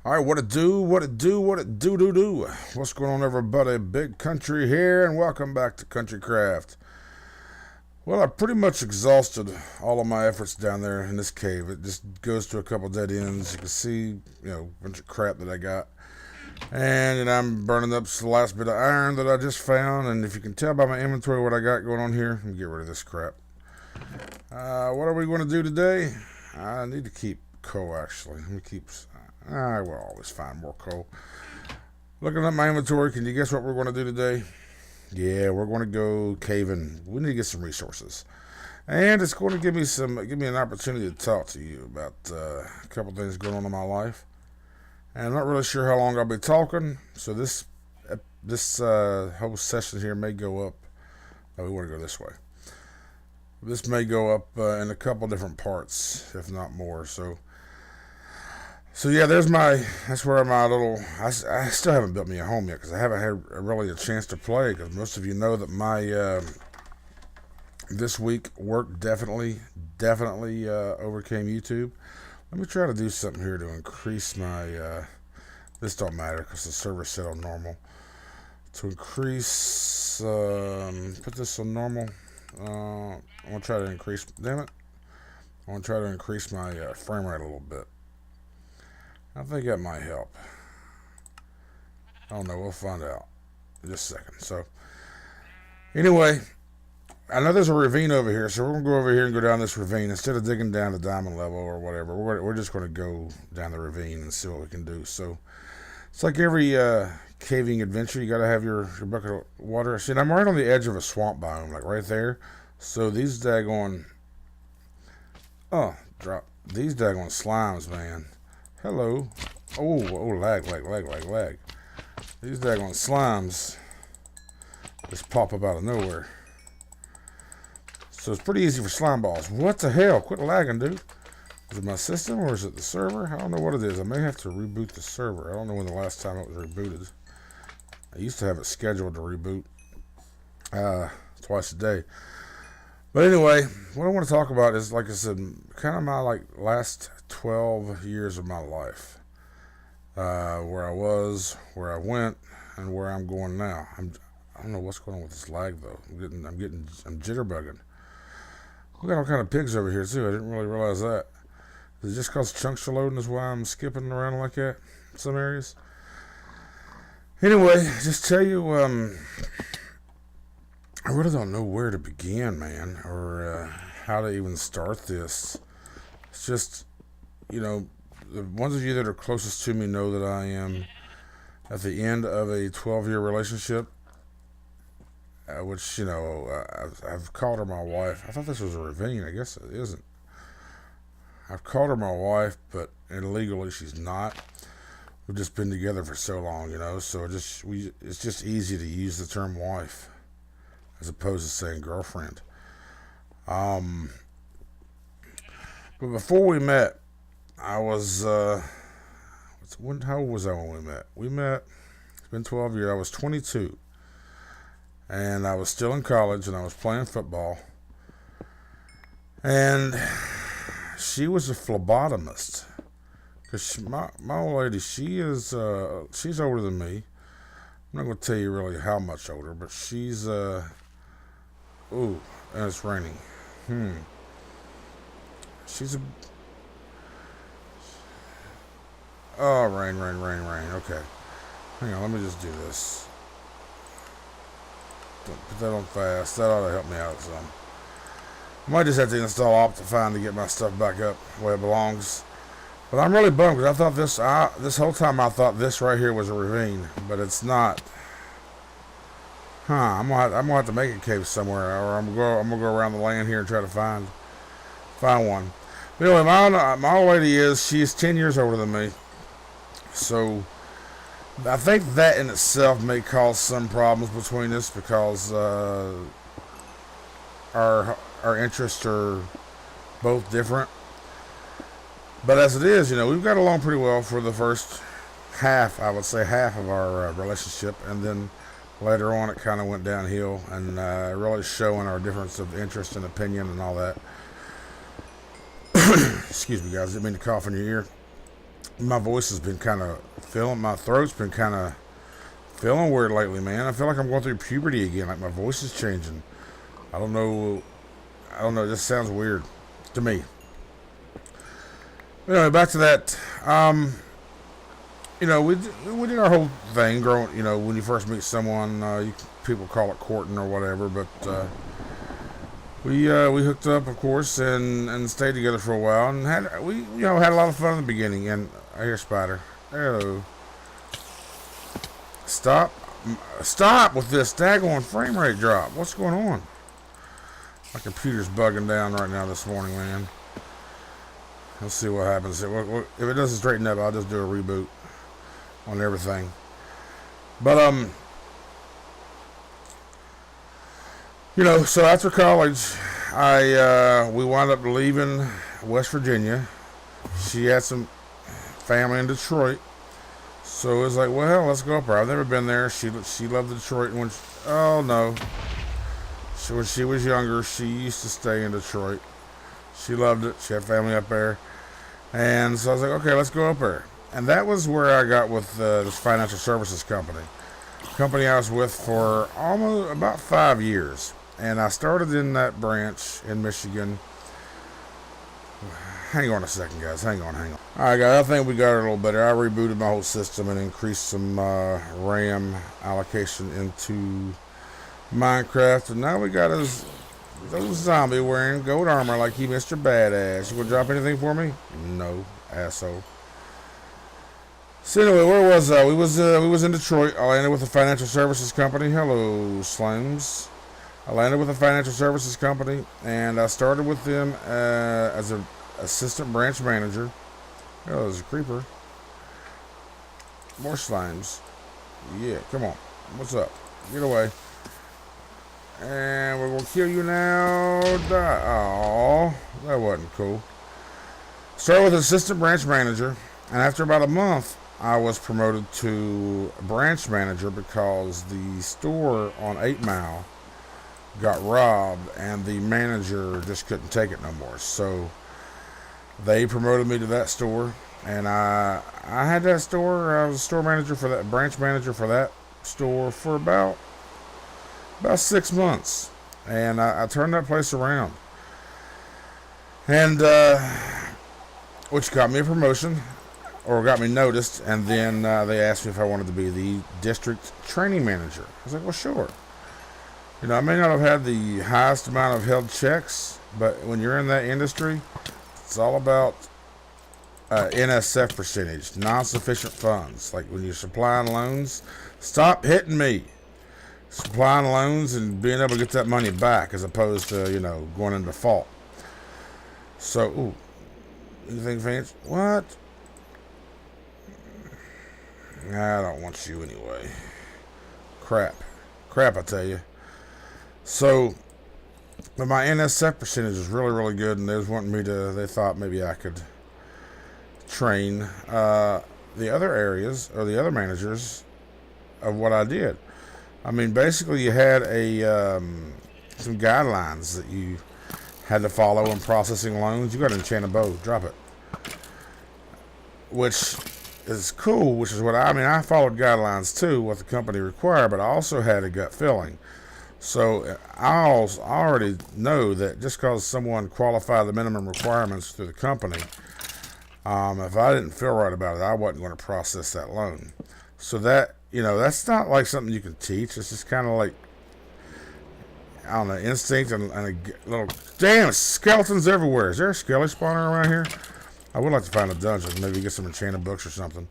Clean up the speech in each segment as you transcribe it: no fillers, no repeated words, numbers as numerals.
All right, what it do, what it do, what it do. What's going on, everybody? Big Country here, and welcome back to CountryCraft. Well, I pretty much exhausted all of my efforts down there in this cave. It just goes to a couple dead ends. You can see, a bunch of crap that I got. And I'm burning up the last bit of iron that I just found. And if you can tell by my inventory what I got going on here, let me get rid of this crap. What are we going to do today? I need to keep coal, actually. Let me keep... I will always find more coal. Looking at my inventory, can you guess what we're going to do today? Yeah, we're going to go caving. We need to get some resources, and it's going to give me an opportunity to talk to you about a couple things going on in my life. And I'm not really sure how long I'll be talking, so this whole session here may go up. Oh, we want to go this way. This may go up in a couple different parts, if not more. So yeah, that's where my little, I still haven't built me a home yet because I haven't had really a chance to play, because most of you know that my, this week work definitely overcame YouTube. Let me try to do something here to increase my, this don't matter because the server's set on normal. To increase, put this on normal. I'm going to try to increase, damn it. I want to try to increase my frame rate a little bit. I think that might help. I don't know. We'll find out in just a second. So, anyway, I know there's a ravine over here, so we're going to go over here and go down this ravine. Instead of digging down to diamond level or whatever, we're just going to go down the ravine and see what we can do. So, it's like every caving adventure. You got to have your bucket of water. See, I'm right on the edge of a swamp biome, like right there. So, these daggone... Oh, drop. These daggone slimes, man. Hello. Oh, lag. These daggone slimes just pop up out of nowhere. So it's pretty easy for slime balls. What the hell? Quit lagging, dude. Is it my system or is it the server? I don't know what it is. I may have to reboot the server. I don't know when the last time it was rebooted. I used to have it scheduled to reboot twice a day. But anyway, what I want to talk about is, like I said, kind of my last 12 years of my life. Where I was, where I went, and where I'm going now. I don't know what's going on with this lag though. I'm jitterbugging. We got all kind of pigs over here too. I didn't really realize that. Is it just cause chunks are loading is why I'm skipping around like that in some areas? Anyway, just tell you, I really don't know where to begin, man, or how to even start this. It's just, the ones of you that are closest to me know that I am at the end of a 12-year relationship, which, I've called her my wife. I thought this was a ravine. I guess it isn't. I've called her my wife, but illegally she's not. We've just been together for so long, so it's just easy to use the term wife as opposed to saying girlfriend. But before we met, I was, how old was I when we met? It's been 12 years. I was 22. And I was still in college, and I was playing football. And she was a phlebotomist. Because my old lady, she's older than me. I'm not going to tell you really how much older, but she's, ooh, and it's raining. She's a... Oh, rain. Okay. Hang on, let me just do this. Don't put that on fast. That ought to help me out some. I might just have to install Optifine to get my stuff back up where it belongs. But I'm really bummed because I thought this whole time I thought this right here was a ravine, but it's not. I'm gonna have to make a cave somewhere, or I'm gonna go around the land here and try to find one. But anyway, my old lady she's 10 years older than me, so I think that in itself may cause some problems between us because our interests are both different. But as it is, we've got along pretty well for the first half, I would say half of our relationship, and then later on it kind of went downhill, and really showing our difference of interest and opinion and all that. Excuse me, guys, didn't mean to cough in your ear. my voice has been kind of my throat's been kind of feeling weird lately, man. I feel like I'm going through puberty again. Like my voice is changing. I don't know. I don't know. It just sounds weird to me. Anyway, back to that. We did our whole thing growing. When you first meet someone, people call it courting or whatever, but we hooked up, of course, and stayed together for a while, and had a lot of fun in the beginning. And I hear Spider. Hello. Stop with this daggone frame rate drop. What's going on? My computer's bugging down right now this morning, man. Let's see what happens. If it doesn't straighten up, I'll just do a reboot on everything. But so after college, we wound up leaving West Virginia. She had some family in Detroit, so it was like, well, let's go up there. I've never been there. She loved Detroit, and when she was younger, she used to stay in Detroit. She loved it. She had family up there, and so I was like, okay, let's go up there. And that was where I got with this financial services company I was with for almost about 5 years. And I started in that branch in Michigan. Hang on a second, guys. Hang on. All right, guys, I think we got it a little better. I rebooted my whole system and increased some RAM allocation into Minecraft. And now we got those zombie wearing gold armor like he Mr. Badass. You gonna drop anything for me? No, asshole. So anyway, where was I? We was in Detroit. I landed with a financial services company. Hello, Slimes. I landed with a financial services company, and I started with them as an assistant branch manager. Oh, there's a creeper. More Slimes. Yeah, come on. What's up? Get away. And we're going to kill you now. Die. Aww, that wasn't cool. Started with assistant branch manager, and after about a month, I was promoted to branch manager because the store on 8 Mile got robbed and the manager just couldn't take it no more. So they promoted me to that store, and I had that store. I was a store manager for that, branch manager for that store for about 6 months, and I turned that place around, and which got me a promotion, or got me noticed, and then they asked me if I wanted to be the district training manager. I was like, well, sure. I may not have had the highest amount of held checks, but when you're in that industry, it's all about NSF percentage, non-sufficient funds. Like when you're supplying loans, stop hitting me. Supplying loans and being able to get that money back as opposed to, going in default. So, ooh, anything fancy? What? I don't want you anyway. Crap, I tell you. So, but my NSF percentage is really, really good, and they thought maybe I could train the other areas or the other managers of what I did. I mean, basically, you had some guidelines that you had to follow in processing loans. You got to enchant a bow, drop it, which is cool. Which is what I followed guidelines too, what the company required, but I also had a gut feeling. So I already know that just because someone qualified the minimum requirements through the company, if I didn't feel right about it, I wasn't going to process that loan. So that, that's not like something you can teach. It's just kind of like, I don't know, instinct and a little, damn, skeletons everywhere. Is there a skelly spawner around here? I would like to find a dungeon, maybe get some enchanted books or something.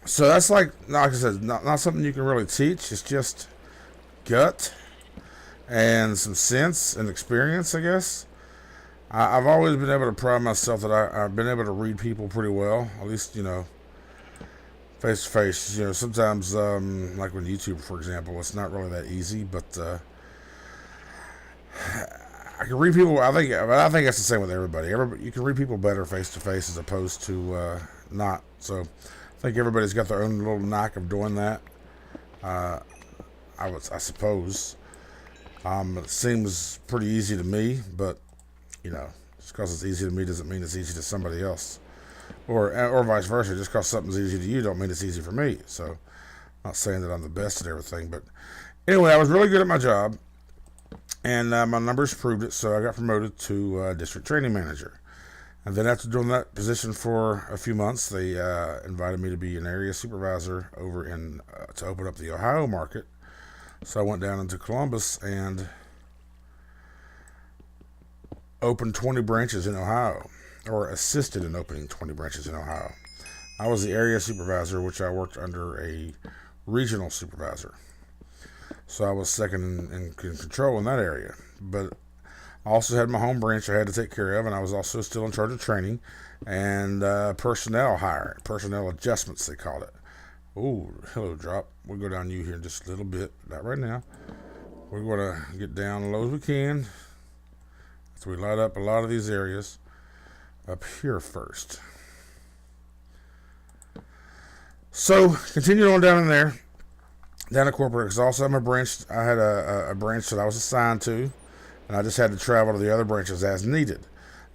So that's like I said, not something you can really teach. It's just gut and some sense and experience, I guess. I've always been able to pride myself that I've been able to read people pretty well, at least, face to face. Sometimes, like with YouTube, for example, it's not really that easy, but I can read people. I think that's the same with everybody. You can read people better face to face as opposed to not. So I think everybody's got their own little knack of doing that. I suppose. It seems pretty easy to me, but it's Just because it's easy to me doesn't mean it's easy to somebody else. Or vice versa. Just because something's easy to you don't mean it's easy for me. So, I'm not saying that I'm the best at everything. But anyway, I was really good at my job. And my numbers proved it. So I got promoted to district training manager. And then after doing that position for a few months, they invited me to be an area supervisor over to open up the Ohio market. So I went down into Columbus and opened 20 branches in Ohio, or assisted in opening 20 branches in Ohio. I was the area supervisor, which I worked under a regional supervisor. So I was second in control in that area. But I also had my home branch I had to take care of, and I was also still in charge of training and personnel adjustments, they called it. Ooh, hello, drop. We'll go down you here in just a little bit. Not right now. We're going to get down as low as we can. So we light up a lot of these areas up here first. So, continued on down in there, down at corporate, because also I'm a branch. I had a branch that I was assigned to, and I just had to travel to the other branches as needed.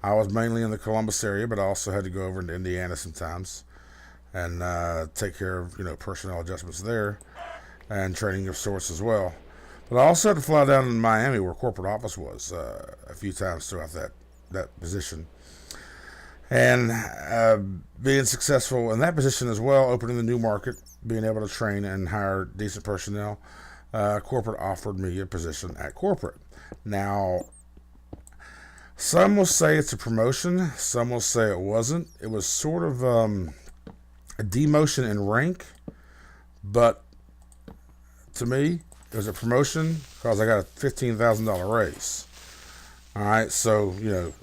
I was mainly in the Columbus area, but I also had to go over into Indiana sometimes and take care of, personnel adjustments there and training of sorts as well. But I also had to fly down to Miami, where corporate office was, a few times throughout that position. And being successful in that position as well, opening the new market, being able to train and hire decent personnel, corporate offered me a position at corporate. Now, some will say it's a promotion, some will say it wasn't. It was sort of a demotion in rank, but to me, it was a promotion because I got a $15,000 raise. All right, so,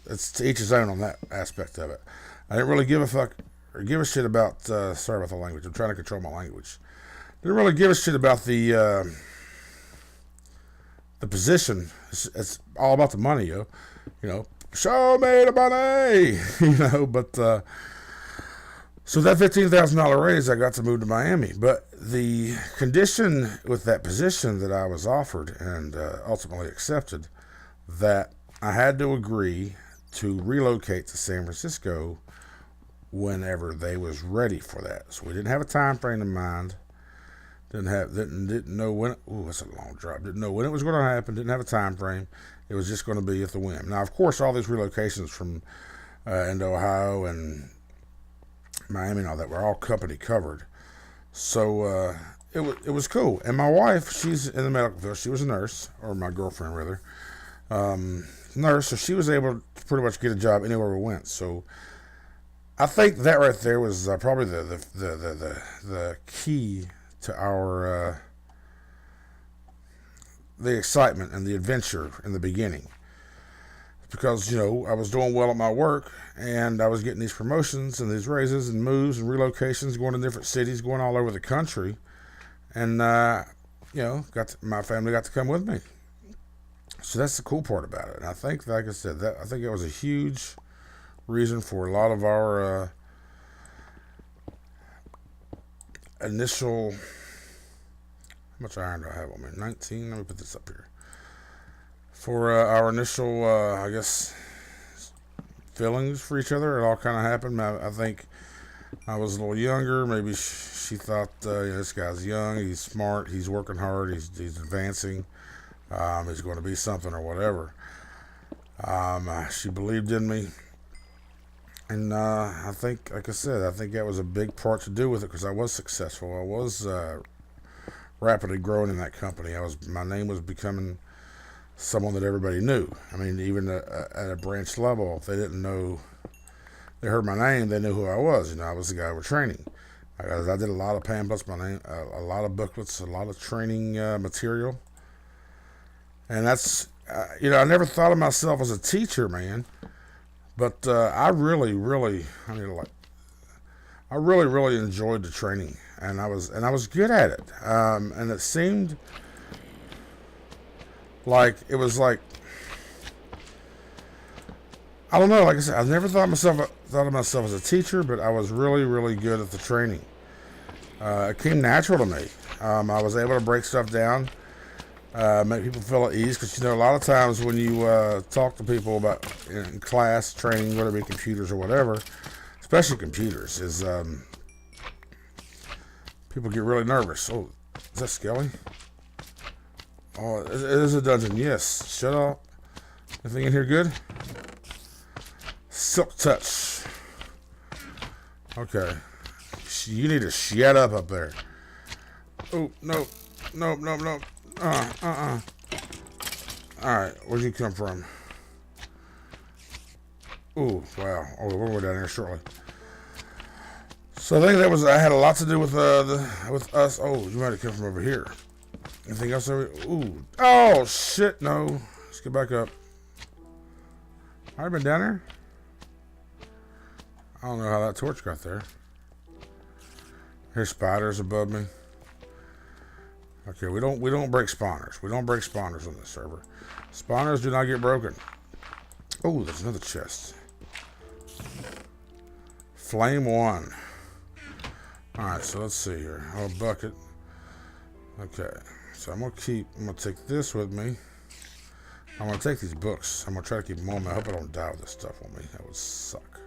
it's to each his own on that aspect of it. I didn't really give a fuck or give a shit about, sorry about the language, I'm trying to control my language. Didn't really give a shit about the position. It's all about the money, show me the money, but, so that $15,000 raise, I got to move to Miami. But the condition with that position that I was offered and ultimately accepted, that I had to agree to relocate to San Francisco whenever they was ready for that. So we didn't have a time frame in mind. Didn't know when. Ooh, that's a long drop. Didn't know when it was going to happen. Didn't have a time frame. It was just going to be at the whim. Now, of course, all these relocations from into Ohio and Miami and all that were all company covered. So it was cool. And my wife, she's in the medical field. She was a nurse, or my girlfriend rather, nurse. So she was able to pretty much get a job anywhere we went. So I think that right there was probably the key to our the excitement and the adventure in the beginning. Because, I was doing well at my work, and I was getting these promotions and these raises and moves and relocations, going to different cities, going all over the country. And, my family got to come with me. So that's the cool part about it. And I think, like I said, I think it was a huge reason for a lot of our initial, how much iron do I have on me? 19, let me put this up here. For our initial, feelings for each other, it all kind of happened. I think I was a little younger. Maybe she thought, this guy's young, he's smart, he's working hard, he's advancing, he's going to be something or whatever. She believed in me. And I think, like I said, that was a big part to do with it because I was successful. I was rapidly growing in that company. My name was becoming someone that everybody knew. I mean, even at a branch level, if they didn't know, they heard my name, they knew who I was. I was the guy we're training. I did a lot of pamphlets, my name, a lot of booklets, a lot of training material. And that's, I never thought of myself as a teacher, man. But I really enjoyed the training, and I was good at it. And it seemed like it was like, I don't know. Like I said, I've never thought of myself as a teacher, but I was really good at the training. It came natural to me. I was able to break stuff down make people feel at ease, because a lot of times when you talk to people about in class training, whether it be computers or whatever, especially computers, is people get really nervous. Oh, is that Skelly? Oh, it is a dungeon. Yes. Shut up. Anything in here good? Silk touch. Okay. You need to shut up there. Oh, no. No. Alright, where'd you come from? Ooh, wow. Oh, we'll go down here shortly. So I think I had a lot to do with with us. Oh, you might have come from over here. Anything else over here? Ooh. Oh, shit, no. Let's get back up. I've been down there. I don't know how that torch got there. Here's spiders above me. Okay, we don't break spawners. We don't break spawners on this server. Spawners do not get broken. Oh, there's another chest. Flame 1. Alright, so let's see here. Oh, bucket. Okay, so I'm gonna take this with me. I'm gonna take these books. I'm gonna try to keep them on me. I hope I don't die with this stuff on me. That would suck.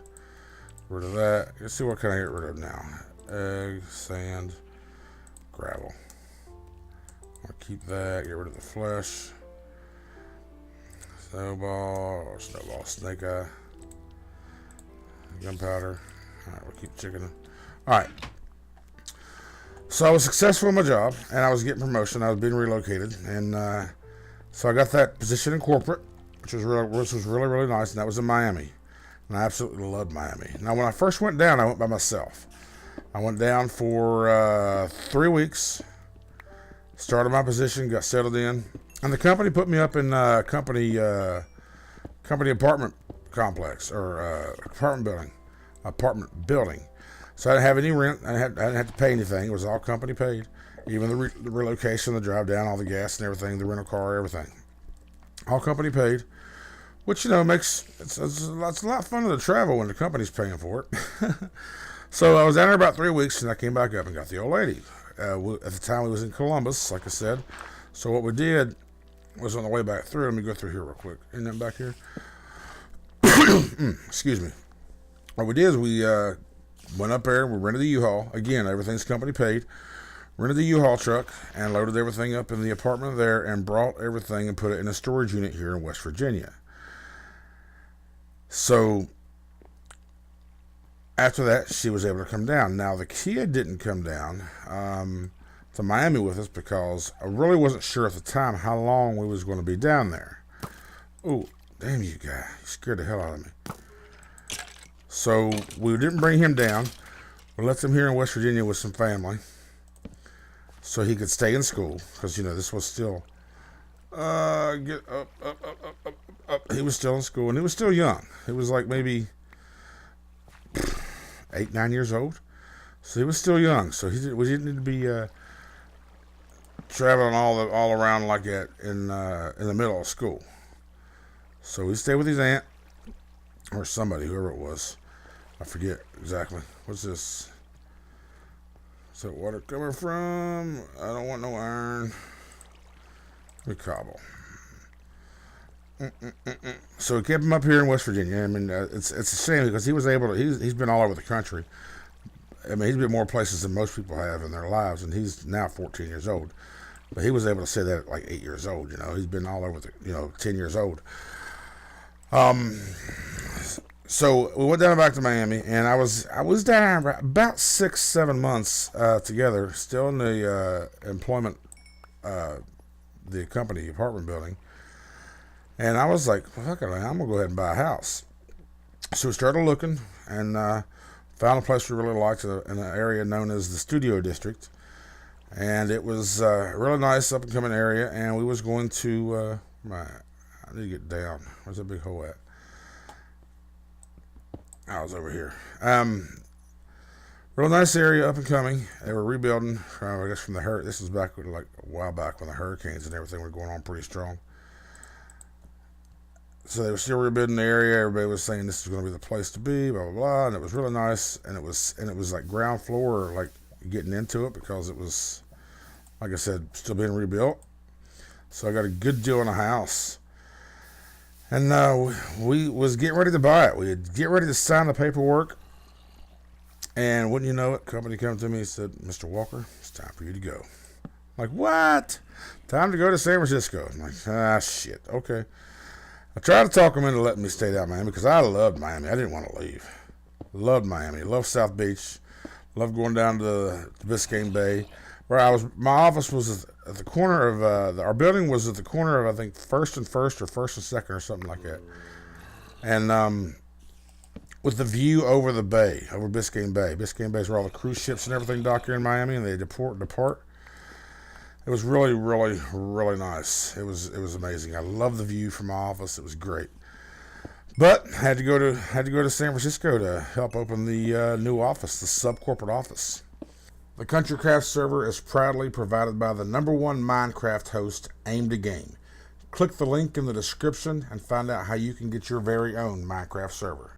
Rid of that. Let's see what can I get rid of now. Egg, sand, gravel. I'll keep that. Get rid of the flesh. Snowball, snake eye, gunpowder. Alright, we'll keep chickening. Alright. So I was successful in my job, and I was getting promotion. I was being relocated, and so I got that position in corporate, which was really, really nice, and that was in Miami. And I absolutely loved Miami. Now, when I first went down, I went by myself. I went down for 3 weeks, started my position, got settled in, and the company put me up in company apartment complex, or apartment building. So I didn't have any rent. I didn't have to pay anything. It was all company paid. Even the relocation, the drive down, all the gas and everything, the rental car, everything. All company paid. Which, makes it's a lot funner to travel when the company's paying for it. So I was down there about 3 weeks, and I came back up and got the old lady. At the time, we was in Columbus, like I said. So what we did was on the way back through. Let me go through here real quick. Isn't that back here? Excuse me. What we did is we went up there. We rented the U-Haul. Again, everything's company paid. Rented the U-Haul truck and loaded everything up in the apartment there and brought everything and put it in a storage unit here in West Virginia. So after that, she was able to come down. Now, the kid didn't come down to Miami with us because I really wasn't sure at the time how long we was going to be down there. Oh, damn you guy. You scared the hell out of me. So we didn't bring him down. We left him here in West Virginia with some family so he could stay in school because, this was still... get up. He was still in school, and he was still young. He was like maybe 8, 9 years old. So he was still young. So we didn't need to be traveling all around like that in the middle of school. So we stayed with his aunt or somebody, whoever it was. I forget exactly. What's this? Is that water coming from? I don't want no iron. We cobble. So we kept him up here in West Virginia. I mean, it's a shame because he was able to. He's been all over the country. I mean, he's been more places than most people have in their lives, and he's now 14 years old. But he was able to say that at like 8 years old. He's been all over 10 years old. So we went down back to Miami, and I was down there about 6-7 months together, still in the employment, the company apartment building. And I was like, well, fuck it, I'm gonna go ahead and buy a house. So we started looking and found a place we really liked in an area known as the Studio District, and it was a really nice up and coming area. And we was going to I need to get down. Where's that big hole at? I was over here. Real nice area, up and coming. They were rebuilding, I guess, from the hurricane. This was back, like, a while back when the hurricanes and everything were going on pretty strong. So they were still rebuilding the area. Everybody was saying this is going to be the place to be, blah, blah, blah. And it was really nice. And it was like ground floor, or like getting into it, because it was, like I said, still being rebuilt. So I got a good deal on a house. And we was getting ready to buy it. We'd get ready to sign the paperwork. And wouldn't you know it, company came to me and said, Mr. Walker, it's time for you to go. I'm like, what? Time to go to San Francisco. I'm like, shit, okay. I tried to talk them into letting me stay down in Miami because I loved Miami. I didn't want to leave. Loved Miami. Loved South Beach. Loved going down to Biscayne Bay. Where I was, my office was at the corner of, our building was at the corner of, I think, First and First or First and Second or something like that. And with the view over the bay, over Biscayne Bay. Biscayne Bay is where all the cruise ships and everything dock here in Miami, and they depart. It was really, really, really nice. It was amazing. I love the view from my office. It was great. But had to go to San Francisco to help open the new office, the sub-corporate office. The CountryCraft server is proudly provided by the #1 Minecraft host, Aim to Game. Click the link in the description and find out how you can get your very own Minecraft server.